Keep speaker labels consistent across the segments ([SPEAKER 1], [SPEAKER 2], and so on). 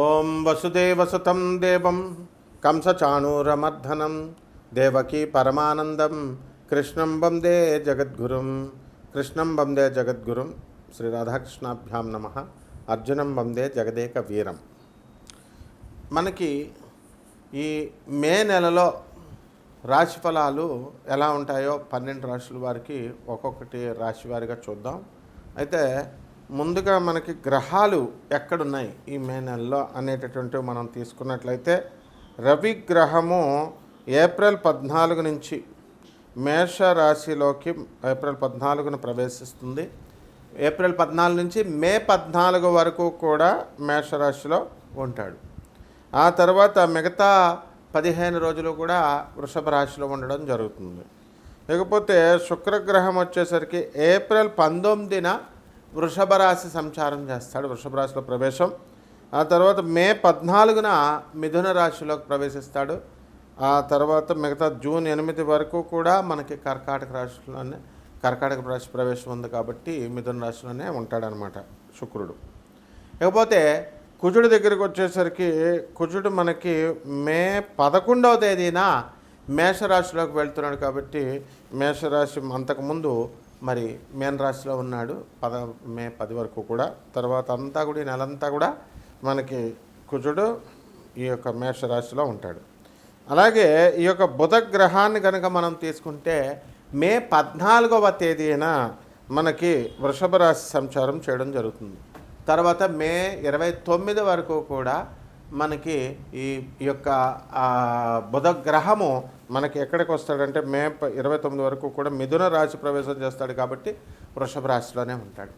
[SPEAKER 1] ఓం వసుదేవసుతం దేవం కంసచాణూరమర్ధనం దేవకీ పరమానందం కృష్ణం వందే జగద్గురుం శ్రీ రాధాకృష్ణాభ్యాం నమః. అర్జునం వందే జగదేక వీరం. మనకి ఈ మే నెలలో రాశిఫలాలు ఎలా ఉంటాయో 12 రాశుల వారికి ఒక్కొక్కటి రాశి వారిగా చూద్దాం. అయితే ముందుగా మనకి గ్రహాలు ఎక్కడున్నాయి ఈ మే నెలలో అనేటటువంటివి మనం తీసుకున్నట్లయితే, రవి గ్రహము ఏప్రిల్ 14 నుంచి మేషరాశిలోకి ఏప్రిల్ 14న ప్రవేశిస్తుంది. ఏప్రిల్ 14 నుంచి మే 14 వరకు కూడా మేషరాశిలో ఉంటాడు. ఆ తర్వాత మిగతా 15 రోజులు కూడా వృషభ రాశిలో ఉండడం జరుగుతుంది. లేకపోతే శుక్రగ్రహం వచ్చేసరికి ఏప్రిల్ 19న వృషభ రాశి సంచారం చేస్తాడు, వృషభ రాశిలో ప్రవేశం. ఆ తర్వాత మే 14న మిథున రాశిలోకి ప్రవేశిస్తాడు. ఆ తర్వాత మిగతా జూన్ 8 వరకు కూడా మనకి కర్కాటక రాశి ప్రవేశం ఉంది కాబట్టి మిథున రాశిలోనే ఉంటాడనమాట శుక్రుడు. లేకపోతే కుజుడి దగ్గరికి వచ్చేసరికి కుజుడు మనకి మే 11వ తేదీన మేషరాశిలోకి వెళ్తున్నాడు కాబట్టి మేషరాశి అంతకుముందు మరి మీన రాశిలో ఉన్నాడు మే 10 వరకు కూడా. తర్వాత అంతా కూడా నెలంతా కూడా మనకి కుజుడు ఈ యొక్క మేషరాశిలో ఉంటాడు. అలాగే ఈ యొక్క బుధ గ్రహాన్ని కనుక మనం తీసుకుంటే మే 14వ తేదీన మనకి వృషభ రాశి సంచారం చేయడం జరుగుతుంది. తర్వాత మే 29 వరకు కూడా మనకి ఈ యొక్క బుధ గ్రహము మనకి ఎక్కడికి వస్తాడంటే మే 29 వరకు కూడా మిథున రాశి ప్రవేశం చేస్తాడు కాబట్టి వృషభ రాశిలోనే ఉంటాడు.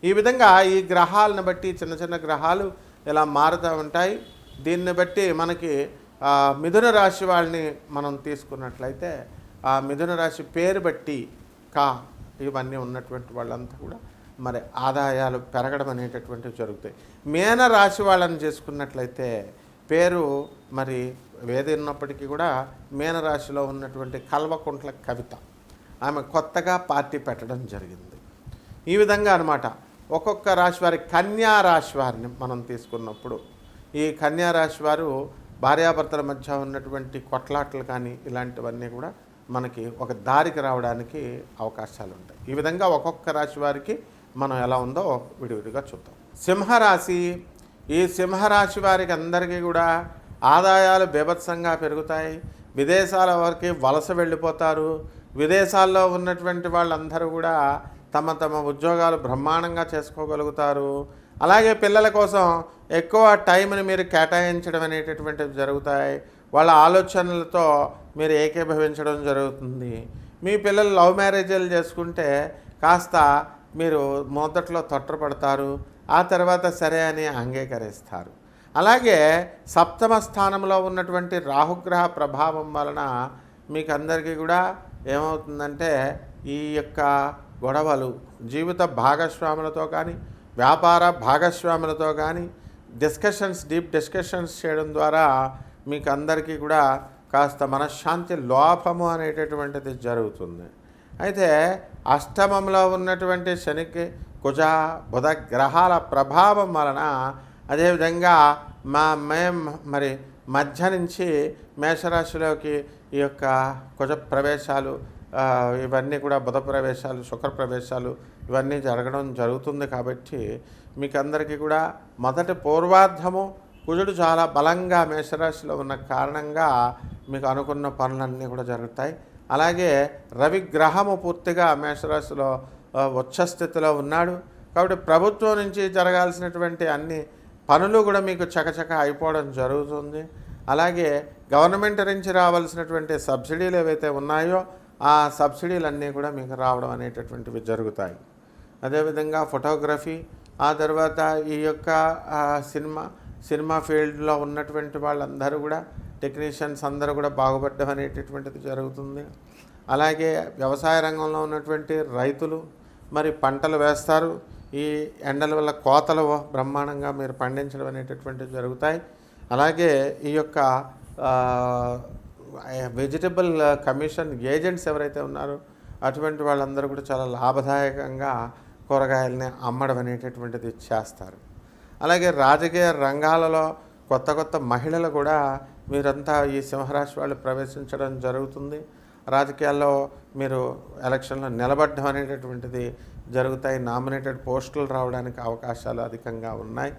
[SPEAKER 1] ఈ విధంగా ఈ గ్రహాలను బట్టి చిన్న చిన్న గ్రహాలు ఇలా మారుతూ ఉంటాయి. దీన్ని బట్టి మనకి మిథున రాశి వాళ్ళని మనం తీసుకున్నట్లయితే ఆ మిథున రాశి పేరు బట్టి ఇవన్నీ ఉన్నటువంటి వాళ్ళంతా కూడా మరి ఆదాయాలు పెరగడం అనేటటువంటివి జరుగుతాయి. మీన రాశి వాళ్ళని చేసుకున్నట్లయితే పేరు మరి వేది ఉన్నప్పటికీ కూడా మీనరాశిలో ఉన్నటువంటి కల్వకుంట్ల కవిత, ఆమె కొత్తగా పార్టీ పెట్టడం జరిగింది. ఈ విధంగా అనమాట ఒక్కొక్క రాశి వారి కన్యా రాశి వారిని మనం తీసుకున్నప్పుడు ఈ కన్యా రాశి వారు భార్యాభర్తల మధ్య ఉన్నటువంటి కొట్లాటలు కానీ ఇలాంటివన్నీ కూడా మనకి ఒక దారికి రావడానికి అవకాశాలు ఉంటాయి. ఈ విధంగా ఒక్కొక్క రాశి వారికి మనం ఎలా ఉందో విడివిడిగా చూద్దాం. సింహరాశి, ఈ సింహరాశి వారికి అందరికీ కూడా ఆదాయాలు బీభత్సంగా పెరుగుతాయి. విదేశాల వరకు వలస వెళ్ళిపోతారు. విదేశాల్లో ఉన్నటువంటి వాళ్ళందరూ కూడా తమ తమ ఉద్యోగాలు బ్రహ్మాండంగా చేసుకోగలుగుతారు. అలాగే పిల్లల కోసం ఎక్కువ టైంని మీరు కేటాయించడం అనేటటువంటివి జరుగుతాయి. వాళ్ళ ఆలోచనలతో మీరు ఏకీభవించడం జరుగుతుంది. మీ పిల్లలు లవ్ మ్యారేజీలు చేసుకుంటే కాస్త మీరు మొదట్లో తొట్టపడతారు, ఆ తర్వాత సరే అని అంగీకరిస్తారు. అలాగే సప్తమ స్థానంలో ఉన్నటువంటి రాహుగ్రహ ప్రభావం వలన మీకు అందరికీ కూడా ఏమవుతుందంటే ఈ యొక్క గొడవలు జీవిత భాగస్వాములతో కానీ వ్యాపార భాగస్వాములతో కానీ డీప్ డిస్కషన్స్ చేయడం ద్వారా మీకు అందరికీ కూడా కాస్త మనశ్శాంతి లోపము అనేటటువంటిది జరుగుతుంది. అయితే అష్టమంలో ఉన్నటువంటి శనికి కుజ బుధ గ్రహాల ప్రభావం వలన అదేవిధంగా మరి మధ్య నుంచి మేషరాశిలోకి ఈ యొక్క కుజ ప్రవేశాలు ఇవన్నీ కూడా బుధ ప్రవేశాలు శుక్ర ప్రవేశాలు ఇవన్నీ జరగడం జరుగుతుంది. కాబట్టి మీకు అందరికీ కూడా మొదటి పూర్వార్ధము కుజుడు చాలా బలంగా మేషరాశిలో ఉన్న కారణంగా మీకు అనుకున్న పనులన్నీ కూడా జరుగుతాయి. అలాగే రవి గ్రహము పూర్తిగా మేషరాశిలో ఉచ్చస్థితిలో ఉన్నాడు కాబట్టి ప్రభుత్వం నుంచి జరగాల్సినటువంటి అన్ని పనులు కూడా మీకు చకచక అయిపోవడం జరుగుతుంది. అలాగే గవర్నమెంట్ నుంచి రావాల్సినటువంటి సబ్సిడీలు ఏవైతే ఉన్నాయో ఆ సబ్సిడీలన్నీ కూడా మీకు రావడం అనేటటువంటివి జరుగుతాయి. అదేవిధంగా ఫోటోగ్రఫీ, ఆ తర్వాత ఈ యొక్క సినిమా ఫీల్డ్లో ఉన్నటువంటి వాళ్ళందరూ కూడా టెక్నీషియన్స్ అందరూ కూడా బాగుపడడం అనేటటువంటిది జరుగుతుంది. అలాగే వ్యవసాయ రంగంలో ఉన్నటువంటి రైతులు మరి పంటలు వేస్తారు. ఈ ఎండల వల్ల కోతలు బ్రహ్మాండంగా మీరు పండించడం అనేటటువంటివి జరుగుతాయి. అలాగే ఈ యొక్క వెజిటబుల్ కమిషన్ ఏజెంట్స్ ఎవరైతే ఉన్నారో అటువంటి వాళ్ళందరూ కూడా చాలా లాభదాయకంగా కూరగాయలని అమ్మడం అనేటటువంటిది చేస్తారు. అలాగే రాజకీయ రంగాలలో కొత్త కొత్త మహిళలు కూడా మీరంతా ఈ సింహరాశి వాళ్ళు ప్రవేశించడం జరుగుతుంది. రాజకీయాల్లో మీరు ఎలక్షన్లో నిలబడడం అనేటటువంటిది జరుగుతాయి. నామినేటెడ్ పోస్టులు రావడానికి అవకాశాలు అధికంగా ఉన్నాయి.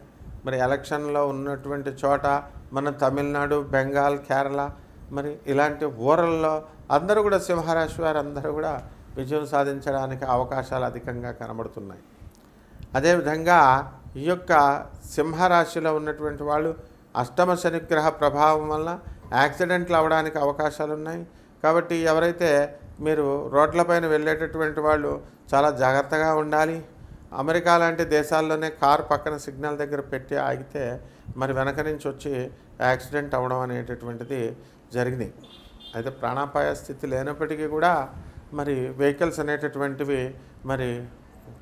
[SPEAKER 1] మరి ఎలక్షన్లో ఉన్నటువంటి చోట మన తమిళనాడు, బెంగాల్, కేరళ మరి ఇలాంటి ఊరల్లో అందరూ కూడా సింహరాశి వారు అందరూ కూడా విజయం సాధించడానికి అవకాశాలు అధికంగా కనబడుతున్నాయి. అదేవిధంగా ఈ యొక్క సింహరాశిలో ఉన్నటువంటి వాళ్ళు అష్టమ శనిగ్రహ ప్రభావం వల్ల యాక్సిడెంట్లు అవ్వడానికి అవకాశాలు ఉన్నాయి. కాబట్టి ఎవరైతే మీరు రోడ్లపైన వెళ్ళేటటువంటి వాళ్ళు చాలా జాగ్రత్తగా ఉండాలి. అమెరికా లాంటి దేశాల్లోనే కారు పక్కన సిగ్నల్ దగ్గర పెట్టి ఆగితే మరి వెనక నుంచి వచ్చి యాక్సిడెంట్ అవ్వడం అనేటటువంటిది జరిగింది. అయితే ప్రాణాపాయ స్థితి లేనప్పటికీ కూడా మరి వెహికల్స్ అనేటటువంటివి మరి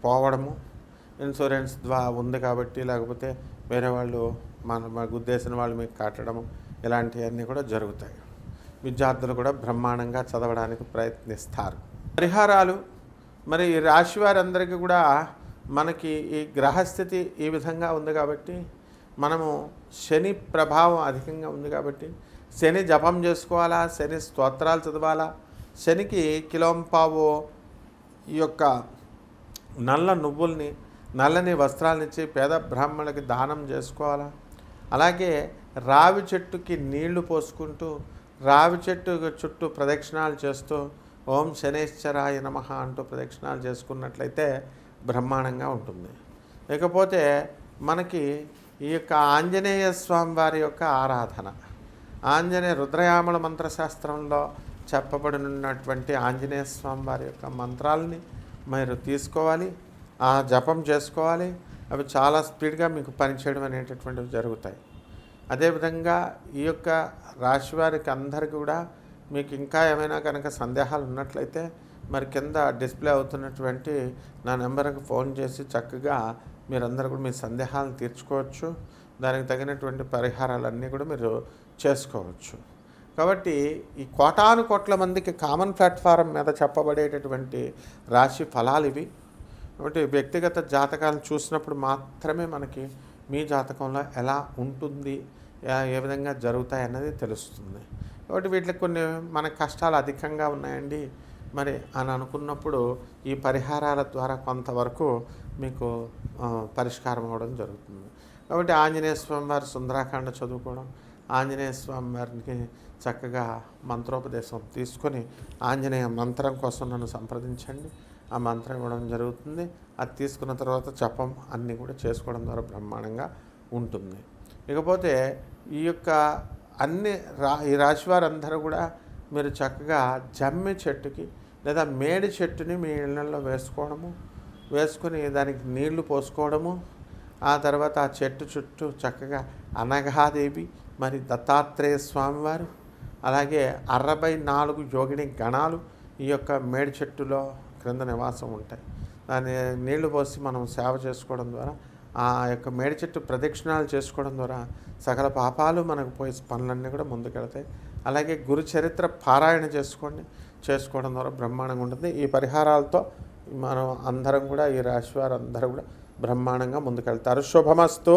[SPEAKER 1] పోవడము ఇన్సూరెన్స్ ఉంది కాబట్టి, లేకపోతే వేరే వాళ్ళు మన గుద్దేసిన వాళ్ళు మీకు కట్టడము ఇలాంటివన్నీ కూడా జరుగుతాయి. విద్యార్థులు కూడా బ్రహ్మాండంగా చదవడానికి ప్రయత్నిస్తారు. పరిహారాలు మరి ఈ రాశి వారందరికీ కూడా మనకి ఈ గ్రహస్థితి ఈ విధంగా ఉంది కాబట్టి, మనము శని ప్రభావం అధికంగా ఉంది కాబట్టి శని జపం చేసుకోవాలా, శని స్తోత్రాలు చదవాలా, శనికి కిలోంపావు ఈ యొక్క నల్ల నువ్వుల్ని నల్లని వస్త్రాలనిచ్చి పేద బ్రాహ్మణులకి దానం చేసుకోవాలా. అలాగే రావి చెట్టుకి నీళ్లు పోసుకుంటూ రావి చెట్టు చుట్టూ ప్రదక్షిణాలు చేస్తూ ఓం శనేశ్వరాయ నమః అంటూ ప్రదక్షిణాలు చేసుకున్నట్లయితే బ్రహ్మాండంగా ఉంటుంది. ఇకపోతే మనకి ఈ యొక్క ఆంజనేయ స్వామి వారి యొక్క ఆరాధన, ఆంజనేయ రుద్రయామల మంత్రశాస్త్రంలో చెప్పబడినటువంటి ఆంజనేయ స్వామి వారి యొక్క మంత్రాలని మీరు తీసుకోవాలి, ఆ జపం చేసుకోవాలి. అవి చాలా స్పీడ్గా మీకు పనిచేయడం అనేటటువంటివి జరుగుతాయి. అదేవిధంగా ఈ యొక్క రాశి వారికి అందరికీ కూడా మీకు ఇంకా ఏమైనా కనుక సందేహాలు ఉన్నట్లయితే మరి కింద డిస్ప్లే అవుతున్నటువంటి నా నెంబర్కి ఫోన్ చేసి చక్కగా మీరందరూ కూడా మీ సందేహాలను తీర్చుకోవచ్చు. దానికి తగినటువంటి పరిహారాలన్నీ కూడా మీరు చేసుకోవచ్చు. కాబట్టి ఈ కోటాను కోట్ల మందికి కామన్ ప్లాట్ఫారం మీద చెప్పబడేటటువంటి రాశి ఫలాలు ఇవి. కాబట్టి వ్యక్తిగత జాతకాలను చూసినప్పుడు మాత్రమే మనకి మీ జాతకంలో ఎలా ఉంటుంది, ఏ విధంగా జరుగుతాయి అన్నది తెలుస్తుంది. కాబట్టి వీటికి కొన్ని మన కష్టాలు అధికంగా ఉన్నాయండి మరి అని అనుకున్నప్పుడు ఈ పరిహారాల ద్వారా కొంతవరకు మీకు పరిష్కారం అవ్వడం జరుగుతుంది. కాబట్టి ఆంజనేయ స్వామి వారి సుందరాకాండ చదువుకోవడం, ఆంజనేయ స్వామి వారికి చక్కగా మంత్రోపదేశం తీసుకొని ఆంజనేయ మంత్రం కోసం నన్ను సంప్రదించండి. ఆ మంత్రం ఇవ్వడం జరుగుతుంది. అది తీసుకున్న తర్వాత జపం అన్నీ కూడా చేసుకోవడం ద్వారా బ్రహ్మాండంగా ఉంటుంది. ఇకపోతే ఈ యొక్క ఈ రాశి వారందరూ కూడా మీరు చక్కగా జమ్మి చెట్టుకి లేదా మేడి చెట్టుని మీ ఇళ్ళల్లో వేసుకొని దానికి నీళ్లు పోసుకోవడము, ఆ తర్వాత ఆ చెట్టు చుట్టూ చక్కగా అనఘాదేవి మరి దత్తాత్రేయ స్వామివారు అలాగే 64 యోగిని గణాలు ఈ యొక్క మేడి చెట్టులో క్రింద నివాసం ఉంటాయి. దాన్ని నీళ్లు పోసి మనం సేవ చేసుకోవడం ద్వారా ఆ యొక్క మేడి చెట్టు ప్రదక్షిణాలు చేసుకోవడం ద్వారా సకల పాపాలు మనకు పోయి పనులన్నీ కూడా ముందుకెళ్తాయి. అలాగే గురు చరిత్ర పారాయణ చేసుకోవడం ద్వారా బ్రహ్మాండంగా ఉంటుంది. ఈ పరిహారాలతో మనం అందరం కూడా ఈ రాశి వారు అందరూ కూడా బ్రహ్మాండంగా ముందుకెళ్తారు. శుభమస్తు.